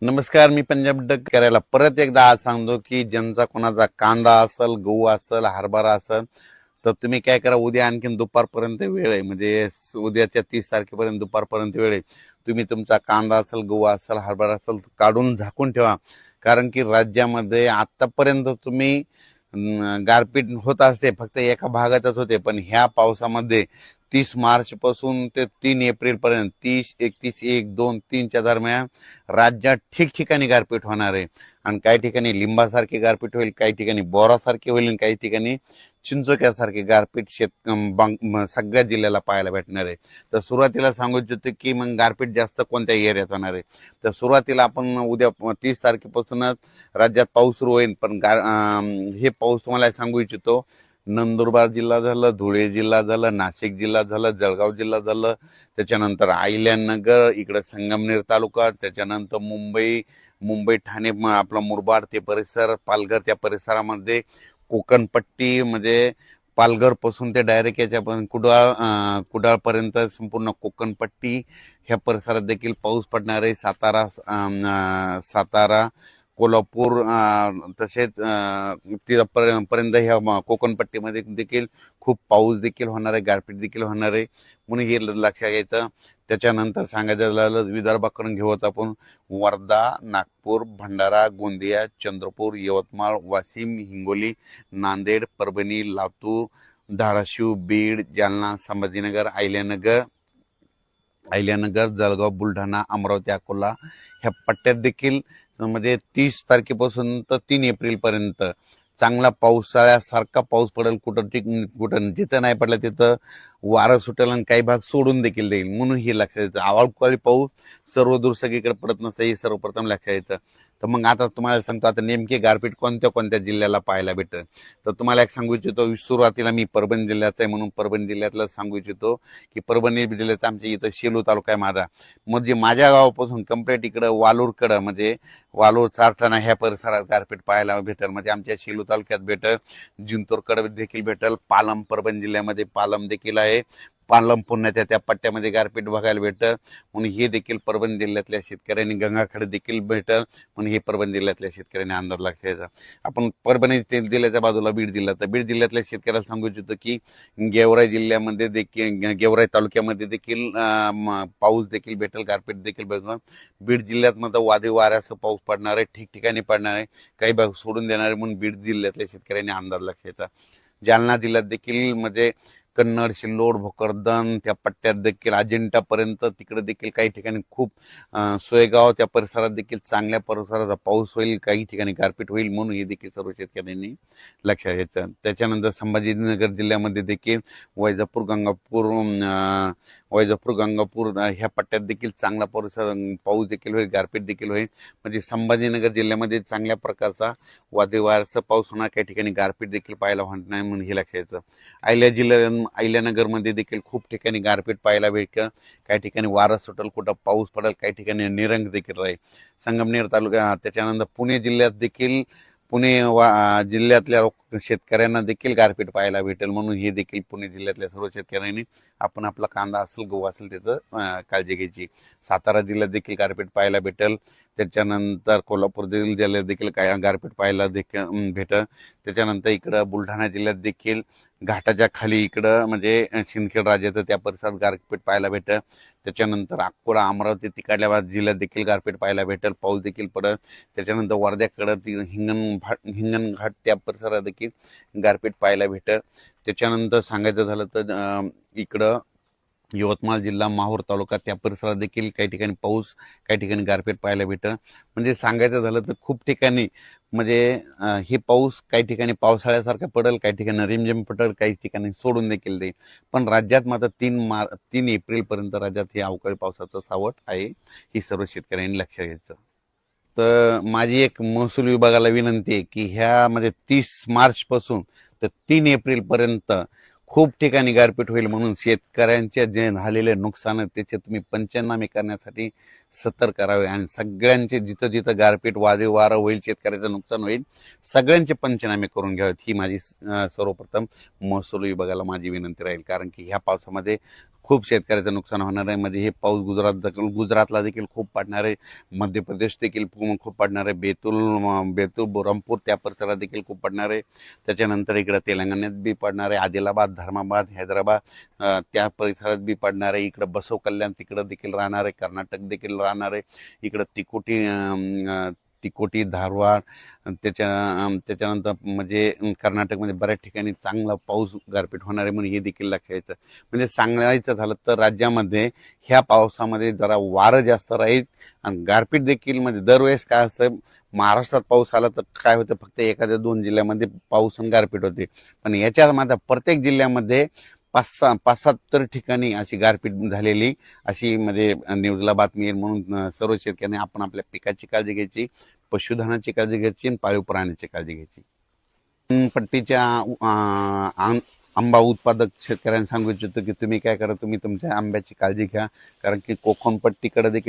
नमस्कार, मी पंजाब डक करायला परत एकदा आज सांगतो की ज्यांचा कोणाचा कांदा असेल, गहू असेल, हरभरा असेल तर तुम्ही काय करा, उद्या आणखीन दुपारपर्यंत वेळ आहे. म्हणजे उद्याच्या 30 तारखेपर्यंत दुपारपर्यंत वेळ आहे. तुम्ही तुमचा कांदा असेल, गहू असेल, हरभरा असेल काढून झाकून ठेवा. कारण की राज्यामध्ये आतापर्यंत तुम्ही गारपीट होत असते, फक्त एका भागातच होते. पण ह्या पावसामध्ये 30 मार्च पासून ते 3 एप्रिल पर्यंत 31 दरम्यान राज्यात ठिकठिकाणी गारपीट होणार आहे. आणि काही ठिकाणी लिंबासारखी गारपीट होईल, काही ठिकाणी बोरासारखी होईल आणि काही ठिकाणी चिंचोक्यासारखी गारपीट सगळ्या जिल्ह्याला पाहायला भेटणार आहे. तर सुरुवातीला सांगू इच्छितो की मग गारपीट जास्त कोणत्या एरियात होणार आहे. तर सुरुवातीला आपण उद्या 30 तारखेपासूनच राज्यात पाऊस सुरू होईल. पण हे पाऊस तुम्हाला सांगू इच्छितो, नंदुरबार जिल्हा झालं, धुळे जिल्हा झालं, नाशिक जिल्हा झालं, जळगाव जिल्हा झालं, त्याच्यानंतर अहिल्यानगर, इकडे संगमनेर तालुका, त्याच्यानंतर मुंबई ठाणे, आपला मुरबाड ते परिसर, पालघर त्या परिसरामध्ये, कोकणपट्टी म्हणजे पालघर पासून ते डायरेक्ट याच्यापर्यंत कुडाळपर्यंत संपूर्ण कोकणपट्टी ह्या परिसरात देखील पाऊस पडणार आहे. सातारा, कोल्हापूर, तसेच पर्यंत ह्या कोकणपट्टीमध्ये देखील खूप पाऊस देखील होणार आहे, गारपीट देखील होणार आहे. म्हणून हे लक्षात घ्यायचं. त्याच्यानंतर सांगायचं झालं विदर्भाकडून घेऊ आपण, वर्धा, नागपूर, भंडारा, गोंदिया, चंद्रपूर, यवतमाळ, वाशिम, हिंगोली, नांदेड, परभणी, लातूर, धाराशिव, बीड, जालना, संभाजीनगर, अहिल्यानगर, जळगाव, बुलढाणा, अमरावती, अकोला ह्या पट्ट्यात देखील म्हणजे 30 तारखेपासून तर 3 एप्रिल पर्यंत चांगला पावसाळ्यासारखा पाऊस पडेल. कुठं जिथं नाही पडला तिथं वारं सुटेल आणि काही भाग सोडून देखील देईल. म्हणून हे लक्षात येतं. अवकाळी पाऊस सर्वदूर सगळीकडे पडत नसतं, हे सर्वप्रथम लक्षात येतं. तर मग आता तुम्हाला सांगतो, आता नेमके गारपीट कोणत्या कोणत्या जिल्ह्याला पाहायला भेटतं. तर तुम्हाला एक सांगू इच्छितो, सुरुवातीला मी परभणी जिल्ह्याचा आहे म्हणून परभणी जिल्ह्यातलं सांगू इच्छितो की परभणी जिल्ह्यात आमच्या इथं शेलू तालुका आहे माझा. म्हणजे माझ्या गावापासून कम्प्लीट इकडं वालूरकडं, म्हणजे वालूर, चारठाणा ह्या परिसरात गारपीट पाहायला भेटेल. म्हणजे आमच्या शेलू तालुक्यात भेटेल, जिंतूरकडे देखील भेटेल, पालम परभणी जिल्ह्यामध्ये पालम देखील आहे, पालम पुण्याच्या त्या पट्ट्यामध्ये गारपीट बघायला भेटतं. म्हणून हे देखील परभणी जिल्ह्यातल्या शेतकऱ्यांनी, गंगाखेड देखील भेटल म्हणून हे परभणी जिल्ह्यातल्या शेतकऱ्यांनी अंदाज लक्षायचा. आपण परभणी जिल्ह्याच्या बाजूला बीड जिल्हा, तर बीड जिल्ह्यातल्या शेतकऱ्याला सांगू इच्छितो की गेवराई जिल्ह्यामध्ये देखील, गेवराई तालुक्यामध्ये देखील पाऊस देखील भेटेल, गारपीट देखील भेटणार. बीड जिल्ह्यात मात्र वादळी वाऱ्यासह पाऊस पडणार आहे, ठिकठिकाणी पडणार आहे, काही भाग सोडून देणार आहे. म्हणून बीड जिल्ह्यातल्या शेतकऱ्यांनी अंदाज लक्षायचा. जालना जिल्ह्यात देखील म्हणजे कन्नड, सिल्लोड, भोकरदन त्या पट्ट्यात देखील अजिंठापर्यंत तिकडे देखील काही ठिकाणी खूप, सोयगाव त्या परिसरात देखील चांगल्या परिसराचा पाऊस होईल, काही ठिकाणी गारपीट होईल. म्हणून हे देखील सर्व शेतकऱ्यांनी लक्षात घ्यायचं. त्याच्यानंतर संभाजीनगर जिल्ह्यामध्ये देखील वैजापूर, गंगापूर ह्या पट्ट्यात देखील चांगला पाऊस देखील होईल, गारपीट देखील होईल. म्हणजे संभाजीनगर जिल्ह्यामध्ये चांगल्या प्रकारचा वादळी वाऱ्यासह पाऊस होणार, काही ठिकाणी गारपीट देखील पाहायला होणार नाही. म्हणून हे लक्षात घ्यायचं. अहिल्यानगरमध्ये देखील खूप ठिकाणी गारपीट पाहायला भेटेल, काही ठिकाणी वारं सुटेल, कुठं पाऊस पडेल, काही ठिकाणी निरंग देखील राहील. संगमनेर तालुका, त्याच्यानंतर पुणे जिल्ह्यात देखील जिल्ह्यातल्या शेतकऱ्यांना देखील गारपीट पाहायला भेटेल. म्हणून हे देखील पुणे जिल्ह्यातल्या सर्व शेतकऱ्यांनी आपण आपला कांदा असेल, गहू असेल त्याचं काळजी घ्यायची. सातारा जिल्ह्यात देखील गारपीट पाहायला भेटेल. त्याच्यानंतर कोल्हापूर जिल्ह्यात देखील काय गारपीट पाहायला देखील भेटेल. त्याच्यानंतर इकडं बुलढाणा जिल्ह्यात देखील घाटाच्या खाली इकडं म्हणजे सिंदखेड राजाचं त्या परिसरात गारपीट पाहायला भेटेल. त्याच्यानंतर अकोला, अमरावती तिकडल्या जिल्ह्यात देखील गारपीट पाहायला भेटेल, पाऊस देखील पडेल. त्याच्यानंतर वर्ध्याकडं हिंगणघाट त्या परिसरात देखील गारपीट पाहायला भेटेल. त्याच्यानंतर सांगायचं झालं तर इकडं यवतमाळ जिल्हा, माहूर तालुका त्या परिसरात देखील काही ठिकाणी पाऊस, काही ठिकाणी गारपीट पाहायला भेटेल. म्हणजे सांगायचं झालं तर खूप ठिकाणी म्हणजे हे पाऊस काही ठिकाणी पावसाळ्यासारखा पडेल, काही ठिकाणी रिमझिम पडेल, काही ठिकाणी सोडून देखील देईल. पण राज्यात मात्र 3 एप्रिल पर्यंत राज्यात हे अवकाळी पावसाचं सावट आहे, ही सर्व शेतकऱ्यांनी लक्षात घ्यायचं. तर माझी एक महसूल विभागाला विनंती आहे की ह्या म्हणजे 30 मार्च पासून तर 3 एप्रिल पर्यंत खूप ठिकाणी गारपीट होईल. म्हणून शेतकऱ्यांचे जे झालेले नुकसान आहे त्याचे तुम्ही पंचनामे करण्यासाठी सतर्क करावे आणि सगळ्यांचे जिथं जिथं गारपीट, वादळी वारं होईल, शेतकऱ्याचं नुकसान होईल, सगळ्यांचे पंचनामे करून घ्यावेत. ही माझी सर्वप्रथम महसूल विभागाला माझी विनंती राहील. कारण की ह्या पावसामध्ये खूप शेतकऱ्याचं नुकसान होणार आहे. म्हणजे हे पाऊस गुजरातला देखील खूप पडणार आहे, मध्य प्रदेश देखील खूप पडणार आहे, बेतूल बोरमपूर त्या परिसरात देखील खूप पडणार आहे. त्याच्यानंतर इकडं तेलंगणात बी पडणार आहे, आदिलाबाद, धर्माबाद, हैदराबाद त्या परिसरात बी पडणार आहे. इकडं बसव कल्याण तिकडं देखील राहणार आहे, कर्नाटक देखील राहणार आहे. इकडं तिकोटी, धारवाड, त्याच्यानंतर म्हणजे कर्नाटकमध्ये बऱ्याच ठिकाणी चांगला पाऊस गारपीट होणार आहे, म्हणून हे देखील लक्षात यायचं. म्हणजे सांगायचं झालं तर राज्यामध्ये ह्या पावसामध्ये जरा वारं जास्त राहील आणि गारपीट देखील. म्हणजे दरवेळेस काय असतं, महाराष्ट्रात पाऊस आला तर काय होतं, फक्त एखाद्या 2 जिल्ह्यामध्ये पाऊस आणि गारपीट होते, पण याच्यामध्ये प्रत्येक जिल्ह्यामध्ये 5-7 तर ठिकाणी अशी गारपीट झालेली अशी म्हणजे न्यूजला बातमी येईल. म्हणून सर्व शेतकऱ्यांनी आपण आपल्या पिकाची काळजी घ्यायची, पशुधनाची काळजी घ्यायची आणि पाळीव प्राण्याची काळजी घ्यायची. पट्टीच्या आंबा उत्पादक शेतकऱ्यांना सांगू इच्छितो की तुम्ही काय करा, तुम्ही तुमच्या आंब्याची काळजी घ्या, कारण की कोकण पट्टीकडे देखील